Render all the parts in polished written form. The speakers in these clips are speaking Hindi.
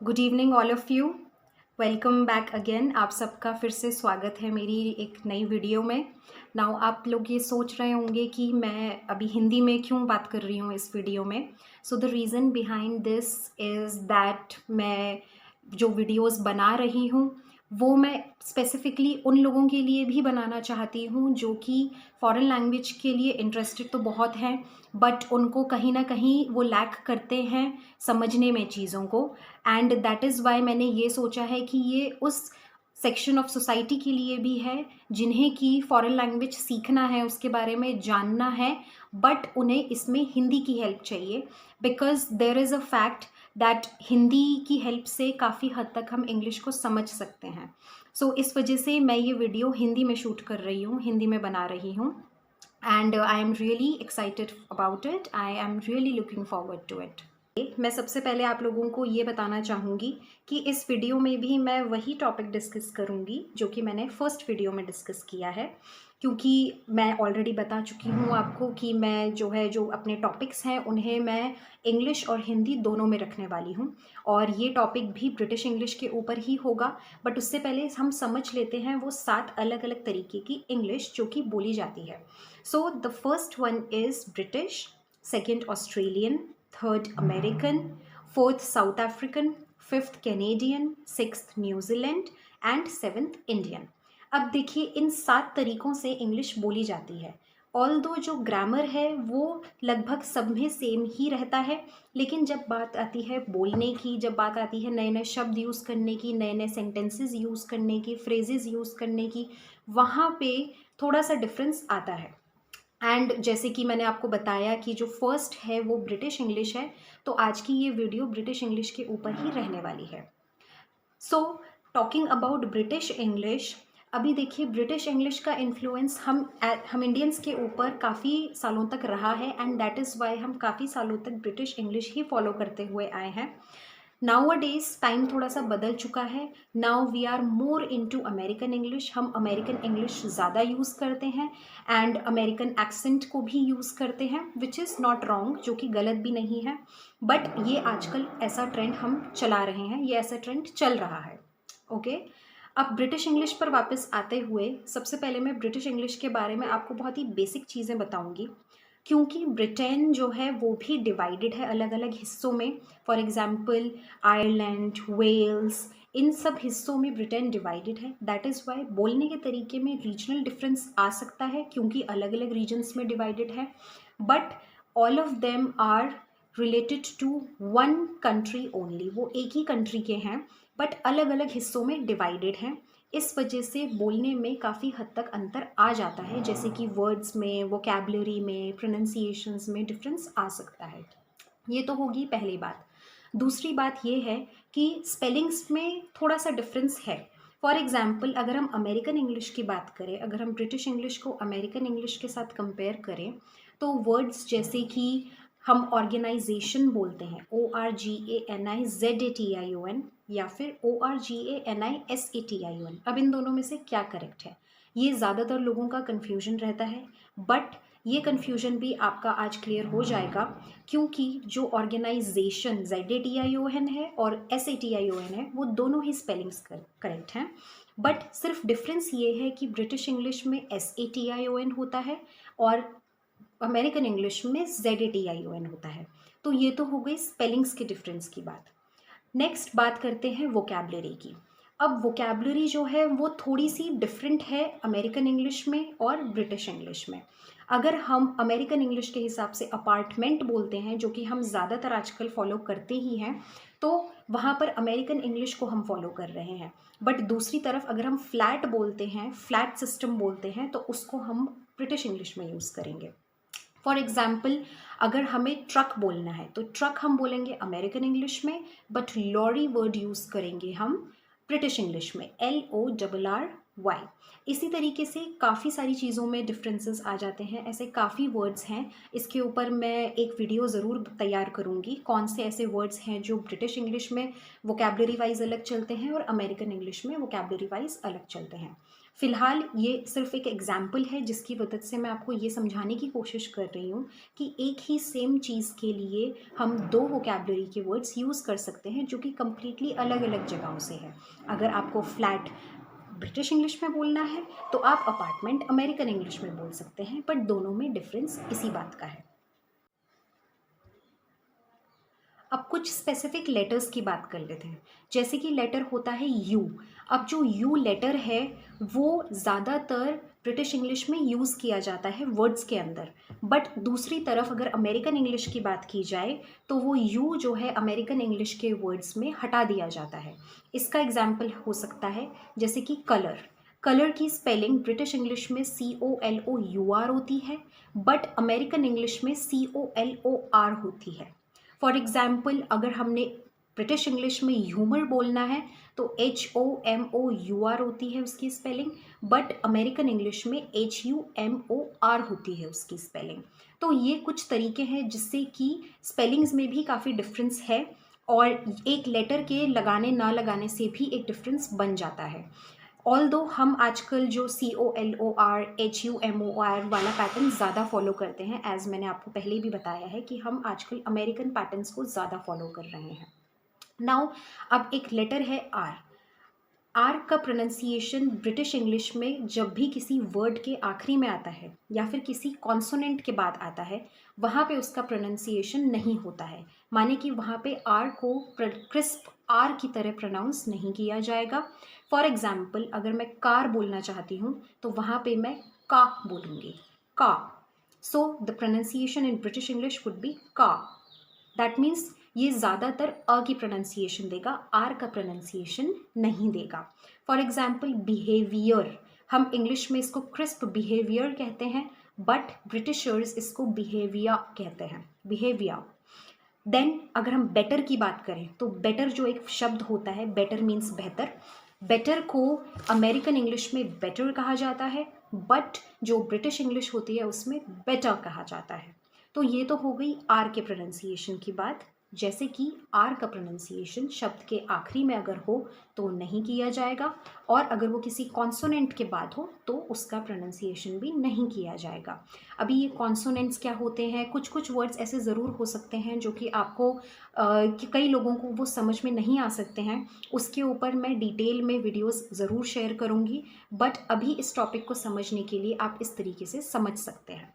Good evening all of you. Welcome back again. आप सबका फिर से स्वागत है मेरी एक नई वीडियो में। नाउ आप लोग ये सोच रहे होंगे कि मैं अभी हिंदी में क्यों बात कर रही हूँ इस वीडियो में। So the reason behind this is that मैं जो वीडियोस बना रही हूँ वो मैं स्पेसिफ़िकली उन लोगों के लिए भी बनाना चाहती हूँ जो कि फ़ॉरेन लैंग्वेज के लिए इंटरेस्टेड तो बहुत हैं, बट उनको कहीं ना कहीं वो लैक करते हैं समझने में चीज़ों को। एंड दैट इज़ वाई मैंने ये सोचा है कि ये उस सेक्शन ऑफ सोसाइटी के लिए भी है जिन्हें कि फॉरेन लैंग्वेज सीखना है, उसके बारे में जानना है, बट उन्हें इसमें हिंदी की हेल्प चाहिए। Because there is a fact that Hindi की हेल्प से काफ़ी हद तक हम इंग्लिश को समझ सकते हैं। सो इस वजह से मैं ये वीडियो हिंदी में शूट कर रही हूँ, हिंदी में बना रही हूँ। And I am really excited about it. I am really looking forward to it. मैं सबसे पहले आप लोगों को ये बताना चाहूँगी कि इस वीडियो में भी मैं वही टॉपिक डिस्कस करूँगी जो कि मैंने फर्स्ट वीडियो में डिस्कस किया है, क्योंकि मैं ऑलरेडी बता चुकी हूँ आपको कि मैं जो अपने टॉपिक्स हैं उन्हें मैं इंग्लिश और हिंदी दोनों में रखने वाली हूँ, और ये टॉपिक भी ब्रिटिश इंग्लिश के ऊपर ही होगा। बट उससे पहले हम समझ लेते हैं वो 7 अलग अलग तरीके की इंग्लिश जो कि बोली जाती है। So the first one is British, second Australian, third American, fourth south African, fifth Canadian, sixth New Zealand and seventh Indian. अब देखिए इन 7 तरीक़ों से इंग्लिश बोली जाती है। ऑल्दो जो ग्रामर है वो लगभग सब में सेम ही रहता है, लेकिन जब बात आती है बोलने की, जब बात आती है नए नए शब्द यूज़ करने की, नए नए सेंटेंसेस यूज़ करने की, फ्रेजेस यूज़ करने की, वहाँ पे थोड़ा सा डिफरेंस आता है। एंड जैसे कि मैंने आपको बताया कि जो फर्स्ट है वो ब्रिटिश इंग्लिश है, तो आज की ये वीडियो ब्रिटिश इंग्लिश के ऊपर ही रहने वाली है। So talking about British English, अभी देखिए ब्रिटिश इंग्लिश का इन्फ्लुएंस हम इंडियंस के ऊपर काफ़ी सालों तक रहा है, एंड दैट इज़ वाई हम काफ़ी सालों तक ब्रिटिश इंग्लिश ही फॉलो करते हुए आए हैं। नाउ अ डेज टाइम थोड़ा सा बदल चुका है। Now we are more into American English. हम अमेरिकन इंग्लिश ज़्यादा यूज़ करते हैं एंड अमेरिकन एक्सेंट को भी यूज़ करते हैं, विच इज़ नॉट रॉन्ग, जो कि गलत भी नहीं है। बट ये आजकल ऐसा ट्रेंड हम चला रहे हैं, ये ऐसा ट्रेंड चल रहा है। ओके अब ब्रिटिश इंग्लिश पर वापस आते हुए सबसे पहले मैं ब्रिटिश इंग्लिश के बारे में आपको बहुत ही बेसिक चीज़ें बताऊंगी, क्योंकि ब्रिटेन जो है वो भी डिवाइडेड है अलग अलग हिस्सों में। फॉर एग्जाम्पल आयरलैंड, वेल्स, इन सब हिस्सों में ब्रिटेन डिवाइडेड है। दैट इज़ वाई बोलने के तरीके में रीजनल डिफरेंस आ सकता है, क्योंकि अलग अलग रीजन्स में डिवाइडेड है, but all of them are related to one country only. वो एक ही कंट्री के हैं बट अलग अलग हिस्सों में डिवाइडेड हैं। इस वजह से बोलने में काफ़ी हद तक अंतर आ जाता है, जैसे कि वर्ड्स में, वोकैबलरी में, प्रोनाउंसिएशंस में डिफरेंस आ सकता है। ये तो होगी पहली बात। दूसरी बात ये है कि स्पेलिंग्स में थोड़ा सा डिफरेंस है। फॉर एग्जाम्पल अगर हम अमेरिकन इंग्लिश की बात करें, अगर हम ब्रिटिश इंग्लिश को अमेरिकन इंग्लिश के साथ कंपेयर करें, तो वर्ड्स जैसे कि हम ऑर्गेनाइजेशन बोलते हैं ORGANIZATION, या फिर ORGANISATION। अब इन दोनों में से क्या करेक्ट है, ये ज़्यादातर लोगों का कन्फ्यूजन रहता है, बट ये कन्फ्यूजन भी आपका आज क्लियर हो जाएगा, क्योंकि जो ऑर्गेनाइजेशन ZATION है और SATION है वो दोनों ही स्पेलिंग्स करेक्ट हैं। बट सिर्फ डिफरेंस ये है कि ब्रिटिश इंग्लिश में SATION होता है और अमेरिकन इंग्लिश में ZATION होता है। तो ये तो हो गई स्पेलिंग्स के डिफरेंस की बात। नेक्स्ट बात करते हैं वोकैबलरी की। अब वोकैबलरी जो है वो थोड़ी सी डिफरेंट है अमेरिकन इंग्लिश में और ब्रिटिश इंग्लिश में। अगर हम अमेरिकन इंग्लिश के हिसाब से अपार्टमेंट बोलते हैं, जो कि हम ज़्यादातर आजकल फॉलो करते ही हैं, तो वहाँ पर अमेरिकन इंग्लिश को हम फॉलो कर रहे हैं। बट दूसरी तरफ अगर हम फ्लैट बोलते हैं, फ्लैट सिस्टम बोलते हैं, तो उसको हम ब्रिटिश इंग्लिश में यूज़ करेंगे। फॉर एग्जाम्पल अगर हमें ट्रक बोलना है तो ट्रक हम बोलेंगे अमेरिकन इंग्लिश में, बट लॉरी वर्ड यूज़ करेंगे हम ब्रिटिश इंग्लिश में, LORRY। इसी तरीके से काफ़ी सारी चीज़ों में डिफरेंसेस आ जाते हैं। ऐसे काफ़ी वर्ड्स हैं, इसके ऊपर मैं एक वीडियो ज़रूर तैयार करूँगी, कौन से ऐसे वर्ड्स हैं जो ब्रिटिश इंग्लिश में वोकैबलरी वाइज अलग चलते हैं और अमेरिकन इंग्लिश में वोकैबलरी वाइज अलग चलते हैं। फ़िलहाल ये सिर्फ एक एग्जाम्पल है जिसकी मदद से मैं आपको ये समझाने की कोशिश कर रही हूँ कि एक ही सेम चीज़ के लिए हम दो वोकैबलरी के वर्ड्स यूज़ कर सकते हैं जो कि कम्प्लीटली अलग अलग जगहों से है। अगर आपको फ्लैट ब्रिटिश इंग्लिश में बोलना है तो आप अपार्टमेंट अमेरिकन इंग्लिश में बोल सकते हैं, बट दोनों में डिफरेंस इसी बात का है। अब कुछ स्पेसिफिक लेटर्स की बात कर लेते हैं। जैसे कि लेटर होता है यू। अब जो यू लेटर है वो ज़्यादातर ब्रिटिश इंग्लिश में यूज़ किया जाता है वर्ड्स के अंदर, बट दूसरी तरफ अगर अमेरिकन इंग्लिश की बात की जाए तो वो यू जो है अमेरिकन इंग्लिश के वर्ड्स में हटा दिया जाता है। इसका एग्जाम्पल हो सकता है जैसे कि कलर। कलर की स्पेलिंग ब्रिटिश इंग्लिश में COLOUR होती है, बट अमेरिकन इंग्लिश में COLOR होती है। फॉर एग्ज़ाम्पल अगर हमने ब्रिटिश इंग्लिश में ह्यूमर बोलना है तो HOMOUR होती है उसकी स्पेलिंग, बट अमेरिकन इंग्लिश में HUMOR होती है उसकी स्पेलिंग। तो ये कुछ तरीके हैं जिससे कि स्पेलिंग्स में भी काफ़ी डिफरेंस है और एक लेटर के लगाने ना लगाने से भी एक डिफरेंस बन जाता है। ऑल्दो हम आजकल जो COLOR HUMOR वाला पैटर्न ज़्यादा फॉलो करते हैं, एज़ मैंने आपको पहले भी बताया है कि हम आजकल अमेरिकन पैटर्न्स को ज़्यादा फॉलो कर रहे हैं। नाउ अब एक लेटर है R। आर का प्रोनाउंसिएशन ब्रिटिश इंग्लिश में जब भी किसी वर्ड के आखिरी में आता है या फिर किसी कॉन्सोनेंट के बाद आता है वहाँ पे उसका प्रोनाउंसिएशन नहीं होता है, माने कि वहाँ पे आर को क्रिस्प आर की तरह प्रोनाउंस नहीं किया जाएगा। फॉर एग्जाम्पल अगर मैं कार बोलना चाहती हूँ तो वहाँ पे मैं का बोलूँगी, का। So the pronunciation in British English would be का। दैट मीन्स ये ज़्यादातर अ की प्रोनाउंसिएशन देगा, आर का प्रोनाउंसिएशन नहीं देगा। फॉर एग्जाम्पल बिहेवियर, हम इंग्लिश में इसको क्रिस्प बिहेवियर कहते हैं, बट ब्रिटिशर्स इसको बिहेविया कहते हैं, बिहेविया। देन अगर हम बेटर की बात करें तो बेटर जो एक शब्द होता है, बेटर मीन्स बेहतर, बेटर को अमेरिकन इंग्लिश में बेटर कहा जाता है, बट जो ब्रिटिश इंग्लिश होती है उसमें बेटर कहा जाता है। तो ये तो हो गई आर के प्रोनाउंसिएशन की बात। जैसे कि आर का प्रोनाउंसिएशन शब्द के आखिरी में अगर हो तो नहीं किया जाएगा, और अगर वो किसी कॉन्सोनेंट के बाद हो तो उसका प्रोनाउंसिएशन भी नहीं किया जाएगा। अभी ये कॉन्सोनेंट्स क्या होते हैं, कुछ कुछ वर्ड्स ऐसे ज़रूर हो सकते हैं जो कि आपको कि कई लोगों को वो समझ में नहीं आ सकते हैं, उसके ऊपर मैं डिटेल में वीडियोस ज़रूर शेयर करूँगी, बट अभी इस टॉपिक को समझने के लिए आप इस तरीके से समझ सकते हैं।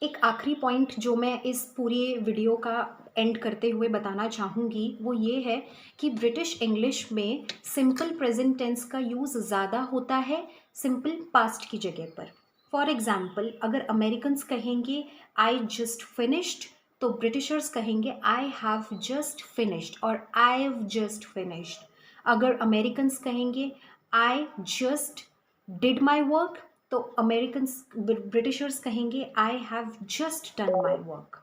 एक आखिरी पॉइंट जो मैं इस पूरी वीडियो का एंड करते हुए बताना चाहूँगी वो ये है कि ब्रिटिश इंग्लिश में सिंपल प्रेजेंट टेंस का यूज़ ज़्यादा होता है सिंपल पास्ट की जगह पर। फॉर एग्ज़ाम्पल अगर अमेरिकन्स कहेंगे आई जस्ट फिनिश्ड तो ब्रिटिशर्स कहेंगे आई हैव जस्ट फिनिश्ड और आई हैव जस्ट फिनिश्ड। अगर अमेरिकन्स कहेंगे I just did my work तो अमेरिकन्स ब्रिटिशर्स कहेंगे I have just done my work.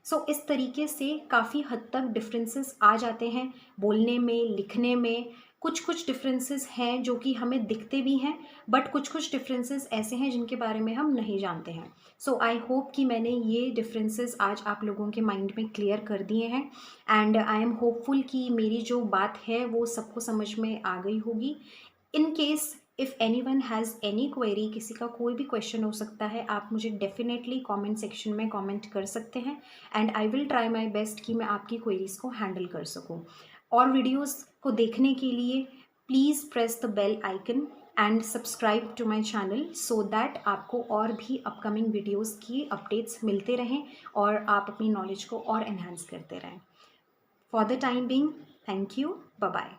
So इस तरीके से काफ़ी हद तक डिफरेंसेस आ जाते हैं बोलने में, लिखने में। कुछ कुछ डिफरेंसेस हैं जो कि हमें दिखते भी हैं, बट कुछ कुछ डिफरेंसेस ऐसे हैं जिनके बारे में हम नहीं जानते हैं। सो आई होप कि मैंने ये डिफरेंसेस आज आप लोगों के माइंड में क्लियर कर दिए हैं, एंड आई एम होपफुल कि मेरी जो बात है वो सबको समझ में आ गई होगी। In case if any one has any query, किसी का कोई भी क्वेश्चन हो सकता है, आप मुझे डेफिनेटली कमेंट सेक्शन में कमेंट कर सकते हैं, and I will try my best कि मैं आपकी क्वेरीज़ को हैंडल कर सकूं। और वीडियोस को देखने के लिए please press the bell icon and subscribe to my channel so that आपको और भी अपकमिंग वीडियोस की अपडेट्स मिलते रहें और आप अपनी नॉलेज को और एनहांस करते रहें। For the time being, thank you, bye bye.